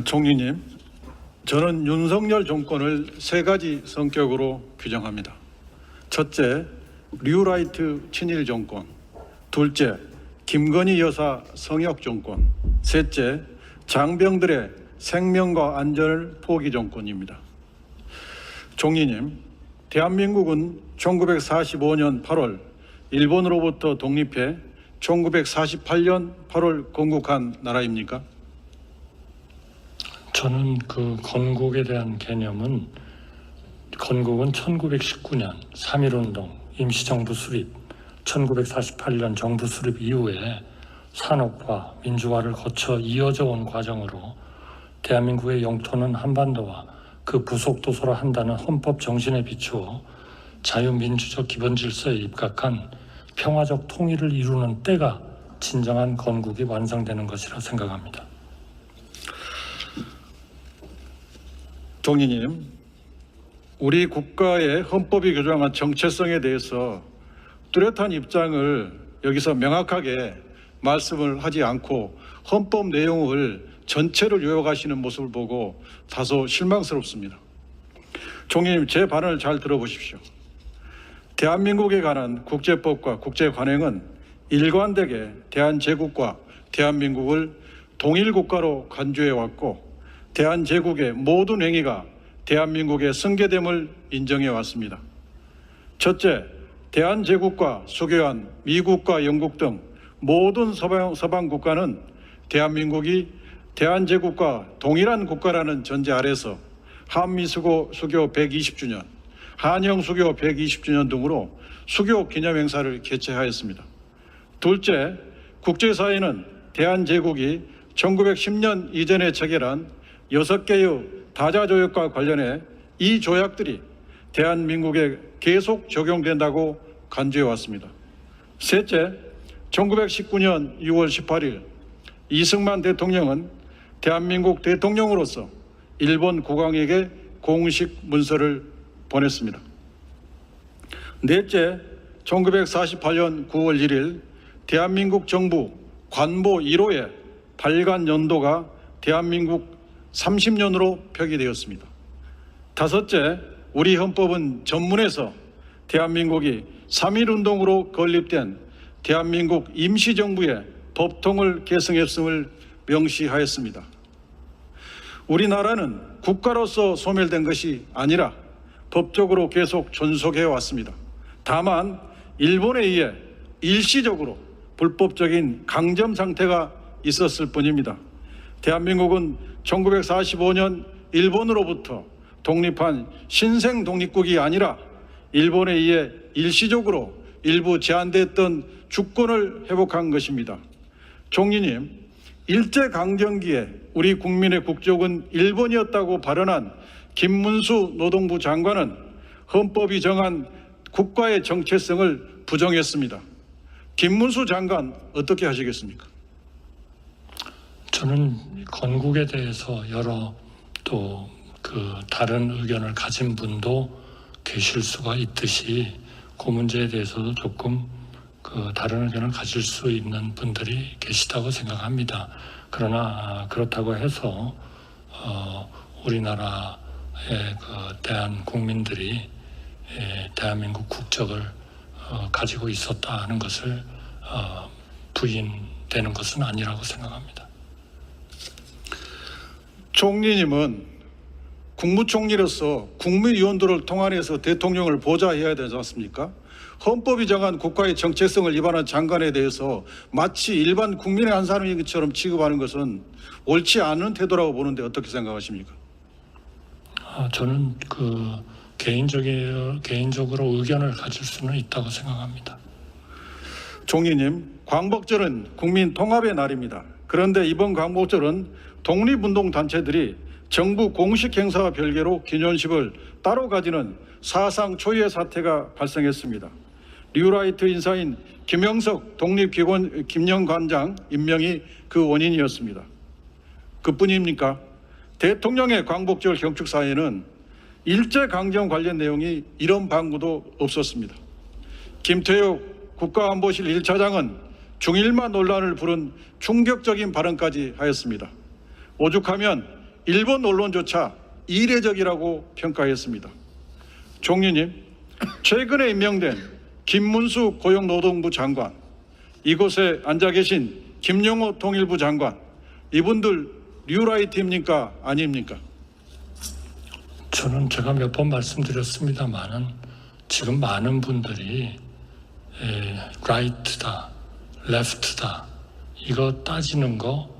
총리님, 저는 윤석열 정권을 세 가지 성격으로 규정합니다. 첫째, 뉴라이트 친일 정권. 둘째, 김건희 여사 성역 정권. 셋째, 장병들의 생명과 안전을 포기 정권입니다. 총리님, 대한민국은 1945년 8월 일본으로부터 독립해 1948년 8월 건국한 나라입니까? 저는 그 건국에 대한 개념은 건국은 1919년 3.1운동, 임시정부 수립, 1948년 정부 수립 이후에 산업화, 민주화를 거쳐 이어져 온 과정으로 대한민국의 영토는 한반도와 그 부속 도서로 한다는 헌법 정신에 비추어 자유민주적 기본 질서에 입각한 평화적 통일을 이루는 때가 진정한 건국이 완성되는 것이라 생각합니다. 총리님, 우리 국가의 헌법이 규정한 정체성에 대해서 뚜렷한 입장을 여기서 명확하게 말씀을 하지 않고 헌법 내용을 전체를 요약하시는 모습을 보고 다소 실망스럽습니다. 총리님, 제 발언을 잘 들어보십시오. 대한민국에 관한 국제법과 국제관행은 일관되게 대한제국과 대한민국을 동일국가로 간주해왔고 대한제국의 모든 행위가 대한민국의 승계됨을 인정해왔습니다. 첫째, 대한제국과 수교한 미국과 영국 등 모든 서방 국가는 대한민국이 대한제국과 동일한 국가라는 전제 아래서 한미수교 120주년, 한영수교 120주년 등으로 수교 기념행사를 개최하였습니다. 둘째, 국제사회는 대한제국이 1910년 이전에 체결한 6개의 다자조약과 관련해 이 조약들이 대한민국에 계속 적용된다고 간주해 왔습니다. 셋째, 1919년 6월 18일 이승만 대통령은 대한민국 대통령으로서 일본 국왕에게 공식 문서를 보냈습니다. 넷째, 1948년 9월 1일 대한민국 정부 관보 1호의 발간 연도가 대한민국 30년으로 표기되었습니다. 다섯째, 우리 헌법은 전문에서 대한민국이 3.1운동으로 건립된 대한민국 임시정부의 법통을 계승했음을 명시하였습니다. 우리나라는 국가로서 소멸된 것이 아니라 법적으로 계속 존속해 왔습니다. 다만 일본에 의해 일시적으로 불법적인 강점 상태가 있었을 뿐입니다. 대한민국은 1945년 일본으로부터 독립한 신생 독립국이 아니라 일본에 의해 일시적으로 일부 제한됐던 주권을 회복한 것입니다. 총리님, 일제강점기에 우리 국민의 국적은 일본이었다고 발언한 김문수 노동부 장관은 헌법이 정한 국가의 정체성을 부정했습니다. 김문수 장관 어떻게 하시겠습니까? 저는 건국에 대해서 여러 또 다른 의견을 가진 분도 계실 수가 있듯이 그 문제에 대해서도 조금 다른 의견을 가질 수 있는 분들이 계시다고 생각합니다. 그러나 그렇다고 해서 우리나라의 대한 국민들이 대한민국 국적을 가지고 있었다 하는 것을 부인되는 것은 아니라고 생각합니다. 총리님은 국무총리로서 국무위원들을 통한해서 대통령을 보좌해야 되지 않습니까? 헌법이 정한 국가의 정체성을 위반한 장관에 대해서 마치 일반 국민의 한 사람인 것처럼 취급하는 것은 옳지 않은 태도라고 보는데 어떻게 생각하십니까? 저는 개인적으로 의견을 가질 수는 있다고 생각합니다. 총리님, 광복절은 국민 통합의 날입니다. 그런데 이번 광복절은 독립운동단체들이 정부 공식 행사와 별개로 기념식을 따로 가지는 사상 초유의 사태가 발생했습니다. 뉴라이트 인사인 김영석 독립기념관장 임명이 그 원인이었습니다. 그뿐입니까? 대통령의 광복절 경축사에는 일제강점 관련 내용이 이런 방구도 없었습니다. 김태욱 국가안보실 1차장은 중일마 논란을 부른 충격적인 발언까지 하였습니다. 오죽하면 일본 언론조차 이례적이라고 평가했습니다. 총리님, 최근에 임명된 김문수 고용노동부 장관, 이곳에 앉아 계신 김용호 통일부 장관, 이분들 뉴라이트입니까? 아닙니까? 저는 제가 몇 번 말씀드렸습니다만은 지금 많은 분들이 라이트다, 레프트다 이거 따지는 거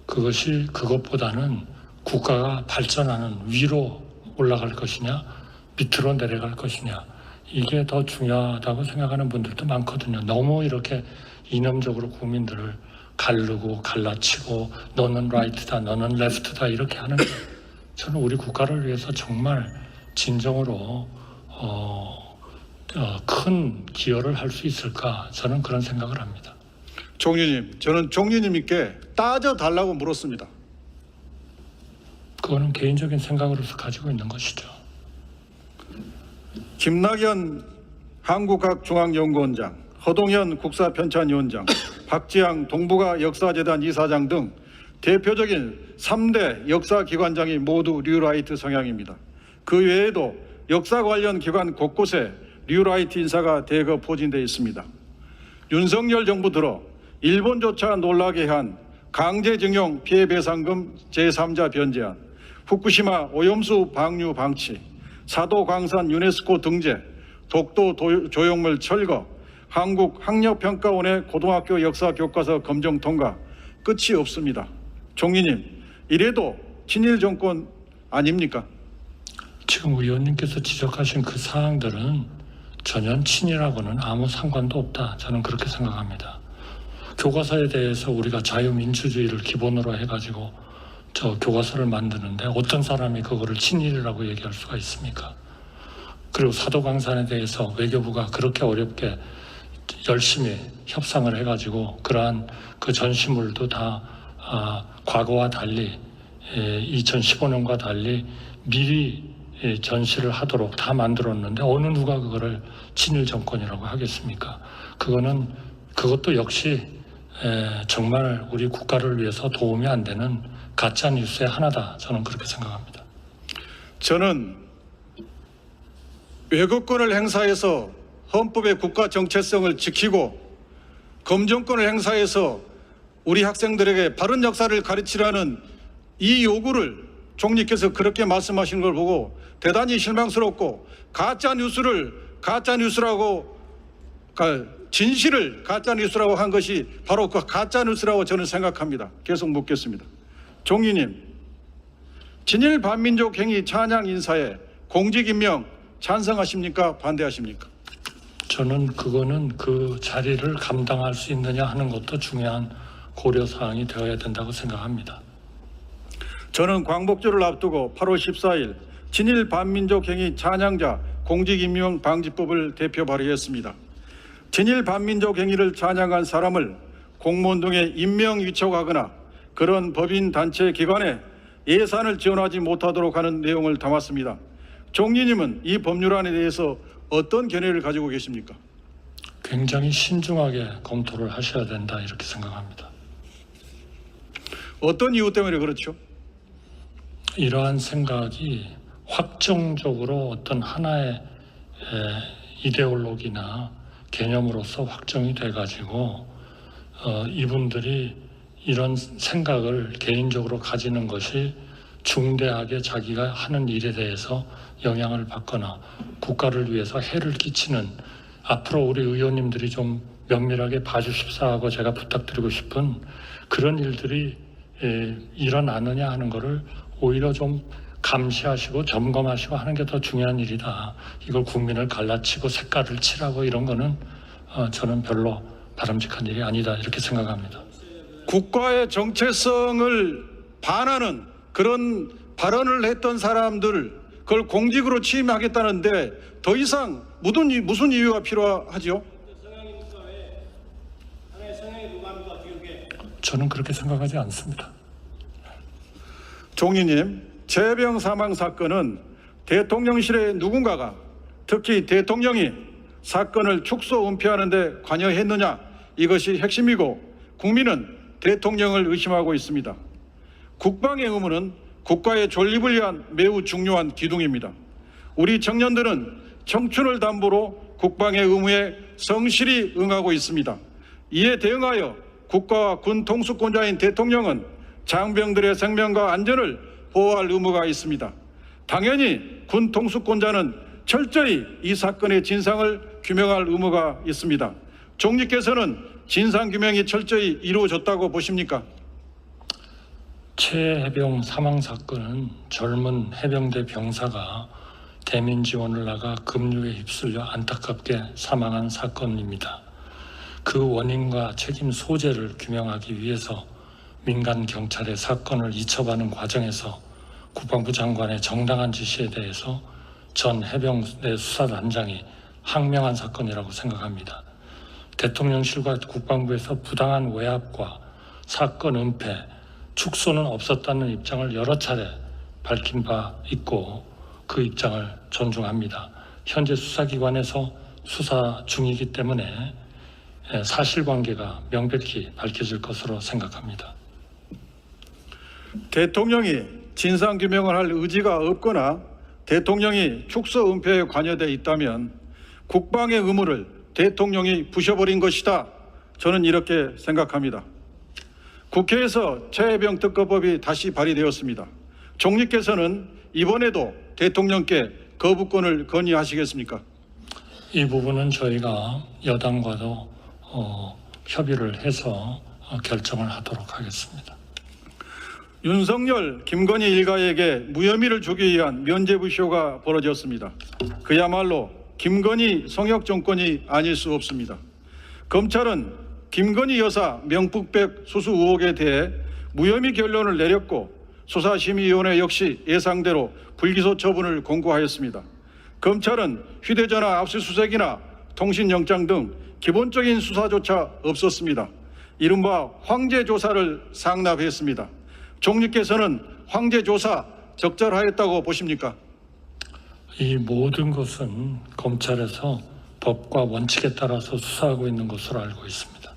그것보다는 국가가 발전하는 위로 올라갈 것이냐 밑으로 내려갈 것이냐 이게 더 중요하다고 생각하는 분들도 많거든요. 너무 이렇게 이념적으로 국민들을 가르고 갈라치고 너는 라이트다 너는 레프트다 이렇게 하는 게 저는 우리 국가를 위해서 정말 진정으로 큰 기여를 할 수 있을까 저는 그런 생각을 합니다. 총리님, 저는 총리님께 따져달라고 물었습니다. 그거는 개인적인 생각으로서 가지고 있는 것이죠. 김낙연 한국학중앙연구원장, 허동현 국사편찬위원장, 박지향 동북아 역사재단 이사장 등 대표적인 3대 역사기관장이 모두 뉴라이트 성향입니다. 그 외에도 역사 관련 기관 곳곳에 뉴라이트 인사가 대거 포진되어 있습니다. 윤석열 정부 들어 일본조차 놀라게 한 강제징용 피해배상금 제3자 변제안, 후쿠시마 오염수 방류 방치, 사도 광산 유네스코 등재, 독도 조형물 철거, 한국 학력평가원의 고등학교 역사 교과서 검정 통과, 끝이 없습니다. 총리님, 이래도 친일 정권 아닙니까? 지금 의원님께서 지적하신 그 사항들은 전혀 친일하고는 아무 상관도 없다. 저는 그렇게 생각합니다. 교과서에 대해서 우리가 자유민주주의를 기본으로 해가지고 저 교과서를 만드는데 어떤 사람이 그거를 친일이라고 얘기할 수가 있습니까? 그리고 사도광산에 대해서 외교부가 그렇게 어렵게 열심히 협상을 해가지고 그러한 그 전시물도 다 과거와 달리 2015년과 달리 미리 전시를 하도록 다 만들었는데 어느 누가 그거를 친일 정권이라고 하겠습니까? 그것도 역시 정말 우리 국가를 위해서 도움이 안 되는 가짜 뉴스의 하나다. 저는 그렇게 생각합니다. 저는 외교권을 행사해서 헌법의 국가 정체성을 지키고 검정권을 행사해서 우리 학생들에게 바른 역사를 가르치라는 이 요구를 총리께서 그렇게 말씀하시는 걸 보고 대단히 실망스럽고 가짜 뉴스를 가짜 뉴스라고 진실을 가짜 뉴스라고 한 것이 바로 그 가짜 뉴스라고 저는 생각합니다. 계속 묻겠습니다. 총리님, 진일 반민족 행위 찬양 인사에 공직 임명 찬성하십니까? 반대하십니까? 저는 그거는 그 자리를 감당할 수 있느냐 하는 것도 중요한 고려사항이 되어야 된다고 생각합니다. 저는 광복절을 앞두고 8월 14일 진일 반민족 행위 찬양자 공직임명 방지법을 대표 발의했습니다. 진일 반민족 행위를 찬양한 사람을 공무원 등에 임명 위촉하거나 그런 법인 단체 기관에 예산을 지원하지 못하도록 하는 내용을 담았습니다. 총리님은 이 법률안에 대해서 어떤 견해를 가지고 계십니까? 굉장히 신중하게 검토를 하셔야 된다 이렇게 생각합니다. 어떤 이유 때문에 그렇죠? 이러한 생각이 확정적으로 어떤 하나의 이데올로기나 개념으로서 확정이 돼가지고 이분들이 이런 생각을 개인적으로 가지는 것이 중대하게 자기가 하는 일에 대해서 영향을 받거나 국가를 위해서 해를 끼치는 앞으로 우리 의원님들이 좀 면밀하게 봐주십사 하고 제가 부탁드리고 싶은 그런 일들이 일어나느냐 하는 것을 오히려 좀 감시하시고 점검하시고 하는 게 더 중요한 일이다. 이걸 국민을 갈라치고 색깔을 칠하고 이런 거는 저는 별로 바람직한 일이 아니다 이렇게 생각합니다. 국가의 정체성을 반하는 그런 발언을 했던 사람들 그걸 공직으로 취임하겠다는데 더 이상 무슨 이유가 필요하죠? 저는 그렇게 생각하지 않습니다. 총리님, 재병 사망 사건은 대통령실의 누군가가 특히 대통령이 사건을 축소 은폐하는 데 관여했느냐 이것이 핵심이고 국민은 대통령을 의심하고 있습니다. 국방의 의무는 국가의 존립을 위한 매우 중요한 기둥입니다. 우리 청년들은 청춘을 담보로 국방의 의무에 성실히 응하고 있습니다. 이에 대응하여 국가와 군 통수권자인 대통령은 장병들의 생명과 안전을 보호할 의무가 있습니다. 당연히 군 통수권자는 철저히 이 사건의 진상을 규명할 의무가 있습니다. 총리께서는 진상규명이 철저히 이루어졌다고 보십니까? 최 해병 사망 사건은 젊은 해병대 병사가 대민 지원을 나가 급류에 휩쓸려 안타깝게 사망한 사건입니다. 그 원인과 책임 소재를 규명하기 위해서 민간 경찰의 사건을 이첩하는 과정에서 국방부 장관의 정당한 지시에 대해서 전 해병대 수사단장이 항명한 사건이라고 생각합니다. 대통령실과 국방부에서 부당한 외압과 사건 은폐, 축소는 없었다는 입장을 여러 차례 밝힌 바 있고 그 입장을 존중합니다. 현재 수사기관에서 수사 중이기 때문에 사실관계가 명백히 밝혀질 것으로 생각합니다. 대통령이 진상규명을 할 의지가 없거나 대통령이 축소 은폐에 관여되어 있다면 국방의 의무를 대통령이 부셔버린 것이다. 저는 이렇게 생각합니다. 국회에서 최해병 특검법이 다시 발의되었습니다. 총리께서는 이번에도 대통령께 거부권을 건의하시겠습니까? 이 부분은 저희가 여당과도 협의를 해서 결정을 하도록 하겠습니다. 윤석열, 김건희 일가에게 무혐의를 주기 위한 면죄부쇼가 벌어졌습니다. 그야말로 김건희 성역 정권이 아닐 수 없습니다. 검찰은 김건희 여사 명품백 수수 의혹에 대해 무혐의 결론을 내렸고 수사심의위원회 역시 예상대로 불기소 처분을 공고하였습니다. 검찰은 휴대전화 압수수색이나 통신영장 등 기본적인 수사조차 없었습니다. 이른바 황제조사를 상납했습니다. 총리께서는 황제조사 적절하였다고 보십니까? 이 모든 것은 검찰에서 법과 원칙에 따라서 수사하고 있는 것으로 알고 있습니다.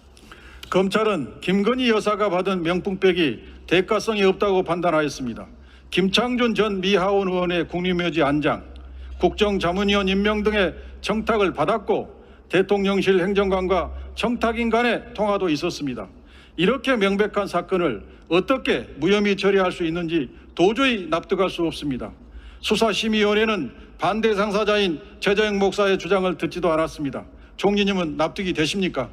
검찰은 김건희 여사가 받은 명품백이 대가성이 없다고 판단하였습니다. 김창준 전 미하원 의원의 국립묘지 안장, 국정자문위원 임명 등의 청탁을 받았고 대통령실 행정관과 청탁인 간의 통화도 있었습니다. 이렇게 명백한 사건을 어떻게 무혐의 처리할 수 있는지 도저히 납득할 수 없습니다. 수사심의위원회는 반대 당사자인 최재형 목사의 주장을 듣지도 않았습니다. 총리님은 납득이 되십니까?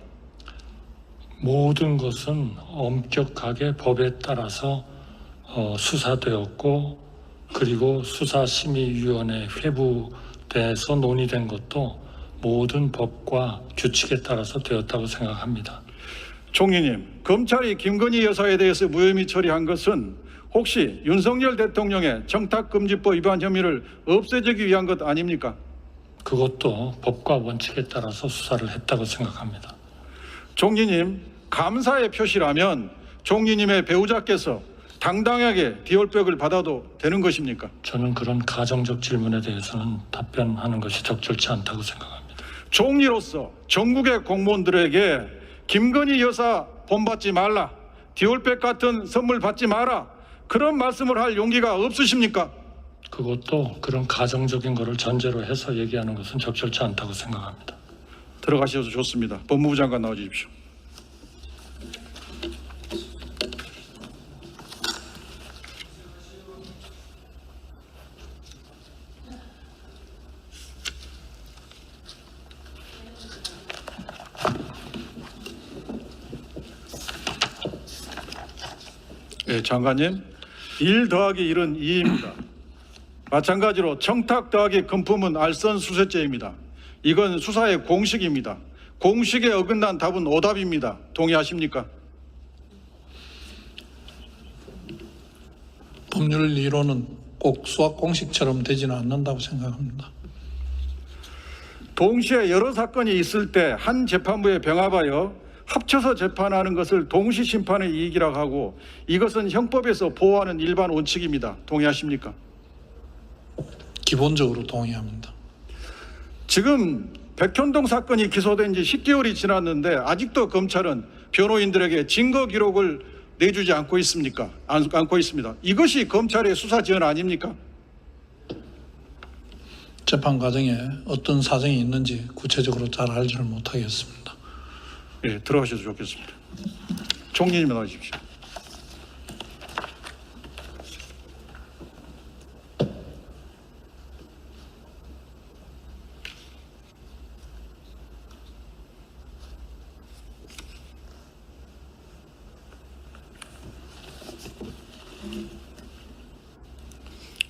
모든 것은 엄격하게 법에 따라서 수사되었고 그리고 수사심의위원회 회부돼서 논의된 것도 모든 법과 규칙에 따라서 되었다고 생각합니다. 총리님, 검찰이 김건희 여사에 대해서 무혐의 처리한 것은 혹시 윤석열 대통령의 청탁금지법 위반 혐의를 없애주기 위한 것 아닙니까? 그것도 법과 원칙에 따라서 수사를 했다고 생각합니다. 총리님, 감사의 표시라면 총리님의 배우자께서 당당하게 디올백을 받아도 되는 것입니까? 저는 그런 가정적 질문에 대해서는 답변하는 것이 적절치 않다고 생각합니다. 총리로서 전국의 공무원들에게 김건희 여사 본받지 말라, 디올백 같은 선물 받지 마라, 그런 말씀을 할 용기가 없으십니까? 그것도 그런 가정적인 것을 전제로 해서 얘기하는 것은 적절치 않다고 생각합니다. 들어가셔도 좋습니다. 법무부 장관 나와주십시오. 네, 장관님. 1 더하기 1은 2입니다. 마찬가지로 청탁 더하기 금품은 알선수수죄입니다. 이건 수사의 공식입니다. 공식에 어긋난 답은 오답입니다. 동의하십니까? 법률 이론은 꼭 수학 공식처럼 되지는 않는다고 생각합니다. 동시에 여러 사건이 있을 때 한 재판부에 병합하여 합쳐서 재판하는 것을 동시 심판의 이익이라고 하고 이것은 형법에서 보호하는 일반 원칙입니다. 동의하십니까? 기본적으로 동의합니다. 지금 백현동 사건이 기소된 지 10개월이 지났는데 아직도 검찰은 변호인들에게 증거 기록을 내주지 않고 있습니까? 않고 있습니다. 이것이 검찰의 수사 지원 아닙니까? 재판 과정에 어떤 사정이 있는지 구체적으로 잘 알지를 못하겠습니다. 예, 들어가셔도 좋겠습니다. 총리님 나와주십시오.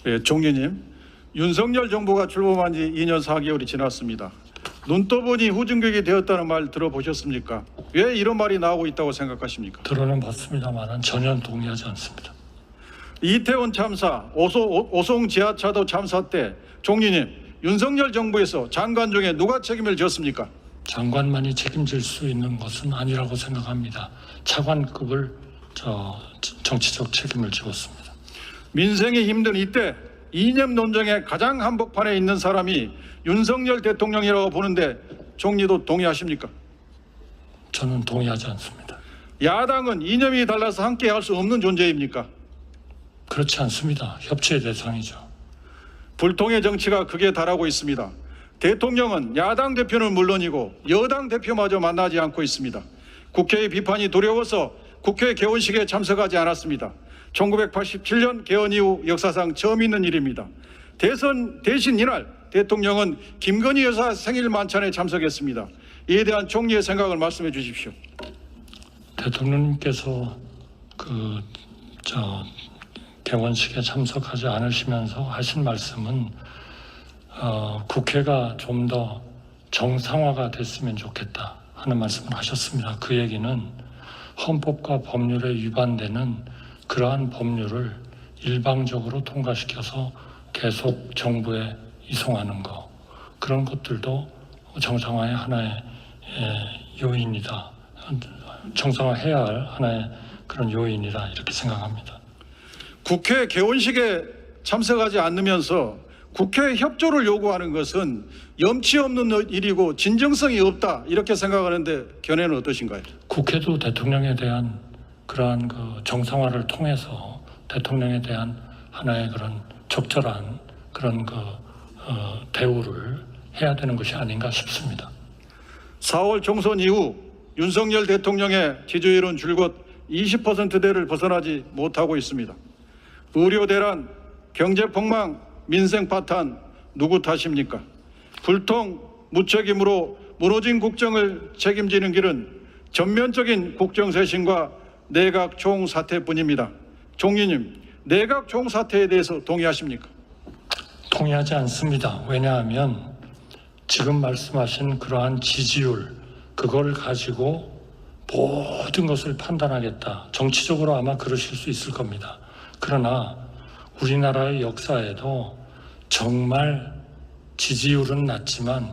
예, 총리님, 윤석열 정부가 출범한 지 2년 4개월이 지났습니다. 눈 떠보니 후진국이 되었다는 말 들어보셨습니까? 왜 이런 말이 나오고 있다고 생각하십니까? 들어는 봤습니다만 전혀 동의하지 않습니다. 이태원 참사, 오송 지하차도 참사 때 총리님, 윤석열 정부에서 장관 중에 누가 책임을 졌습니까? 장관만이 책임질 수 있는 것은 아니라고 생각합니다. 차관급을 정치적 책임을 지었습니다. 민생이 힘든 이때 이념 논쟁의 가장 한복판에 있는 사람이 윤석열 대통령이라고 보는데 총리도 동의하십니까? 저는 동의하지 않습니다. 야당은 이념이 달라서 함께 할 수 없는 존재입니까? 그렇지 않습니다. 협치의 대상이죠. 불통의 정치가 극에 달하고 있습니다. 대통령은 야당 대표는 물론이고 여당 대표마저 만나지 않고 있습니다. 국회의 비판이 두려워서 국회 개원식에 참석하지 않았습니다. 1987년 개원 이후 역사상 처음 있는 일입니다. 대신 이날 대통령은 김건희 여사 생일 만찬에 참석했습니다. 이에 대한 총리의 생각을 말씀해 주십시오. 대통령님께서 개원식에 참석하지 않으시면서 하신 말씀은 국회가 좀 더 정상화가 됐으면 좋겠다 하는 말씀을 하셨습니다. 그 얘기는 헌법과 법률에 위반되는 그러한 법률을 일방적으로 통과시켜서 계속 정부에 이송하는 것, 그런 것들도 정상화의 하나의 요인이다. 정상화해야 할 하나의 그런 요인이다, 이렇게 생각합니다. 국회 개원식에 참석하지 않으면서 국회 협조를 요구하는 것은 염치 없는 일이고 진정성이 없다, 이렇게 생각하는데 견해는 어떠신가요? 국회도 대통령에 대한 그러한 정상화를 통해서 대통령에 대한 하나의 그런 적절한 그런 대우를 해야 되는 것이 아닌가 싶습니다. 4월 총선 이후 윤석열 대통령의 지지율은 줄곧 20%대를 벗어나지 못하고 있습니다. 의료 대란, 경제 폭망, 민생 파탄 누구 탓입니까? 불통, 무책임으로 무너진 국정을 책임지는 길은 전면적인 국정쇄신과 내각 총사퇴뿐입니다. 총리님, 내각 총사퇴에 대해서 동의하십니까? 동의하지 않습니다. 왜냐하면 지금 말씀하신 그러한 지지율, 그걸 가지고 모든 것을 판단하겠다. 정치적으로 아마 그러실 수 있을 겁니다. 그러나 우리나라의 역사에도 정말 지지율은 낮지만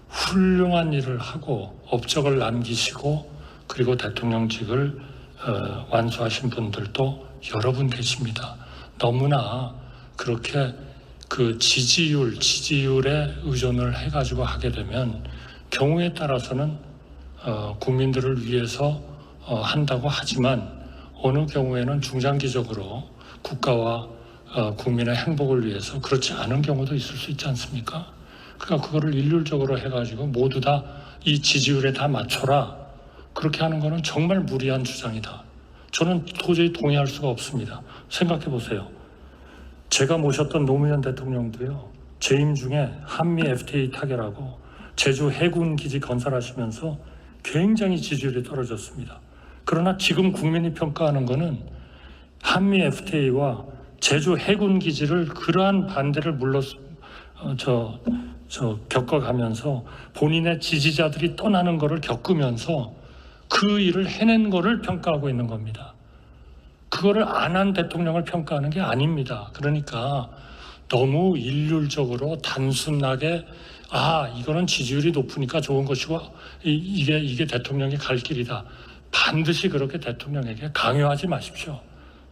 훌륭한 일을 하고 업적을 남기시고 그리고 대통령직을 완수하신 분들도 여러 분 계십니다. 너무나 그렇게 그 지지율에 의존을 해가지고 하게 되면 경우에 따라서는 국민들을 위해서 한다고 하지만 어느 경우에는 중장기적으로 국가와 국민의 행복을 위해서 그렇지 않은 경우도 있을 수 있지 않습니까? 그러니까 그거를 일률적으로 해가지고 모두 다 이 지지율에 다 맞춰라, 그렇게 하는 거는 정말 무리한 주장이다. 저는 도저히 동의할 수가 없습니다. 생각해 보세요. 제가 모셨던 노무현 대통령도요, 재임 중에 한미 FTA 타결하고 제주 해군 기지 건설하시면서 굉장히 지지율이 떨어졌습니다. 그러나 지금 국민이 평가하는 거는 한미 FTA와 제주 해군 기지를 그러한 반대를 겪어가면서 본인의 지지자들이 떠나는 것을 겪으면서 그 일을 해낸 것을 평가하고 있는 겁니다. 그거를 안 한 대통령을 평가하는 게 아닙니다. 그러니까 너무 일률적으로 단순하게 이거는 지지율이 높으니까 좋은 것이고 이게 대통령이 갈 길이다, 반드시 그렇게 대통령에게 강요하지 마십시오.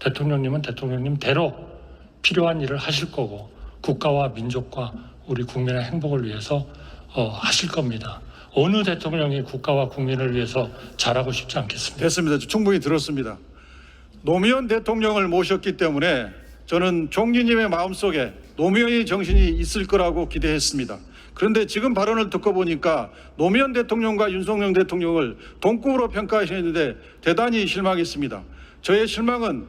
대통령님은 대통령님대로 필요한 일을 하실 거고 국가와 민족과 우리 국민의 행복을 위해서 하실 겁니다. 어느 대통령이 국가와 국민을 위해서 잘하고 싶지 않겠습니다. 됐습니다. 충분히 들었습니다. 노무현 대통령을 모셨기 때문에 저는 총리님의 마음속에 노무현의 정신이 있을 거라고 기대했습니다. 그런데 지금 발언을 듣고 보니까 노무현 대통령과 윤석열 대통령을 동급으로 평가하시는데 대단히 실망했습니다. 저의 실망은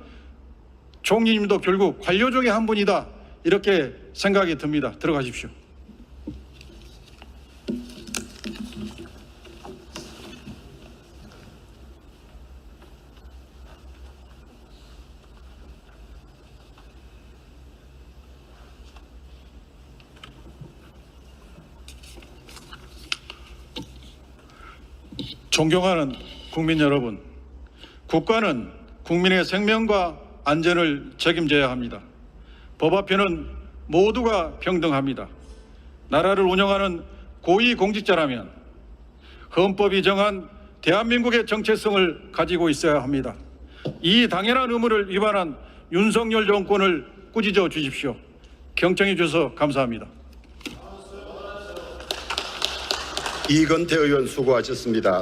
총리님도 결국 관료 중에 한 분이다 이렇게 생각이 듭니다. 들어가십시오. 존경하는 국민 여러분, 국가는 국민의 생명과 안전을 책임져야 합니다. 법 앞에는 모두가 평등합니다. 나라를 운영하는 고위공직자라면 헌법이 정한 대한민국의 정체성을 가지고 있어야 합니다. 이 당연한 의무를 위반한 윤석열 정권을 꾸짖어 주십시오. 경청해 주셔서 감사합니다. 이건태 의원 수고하셨습니다.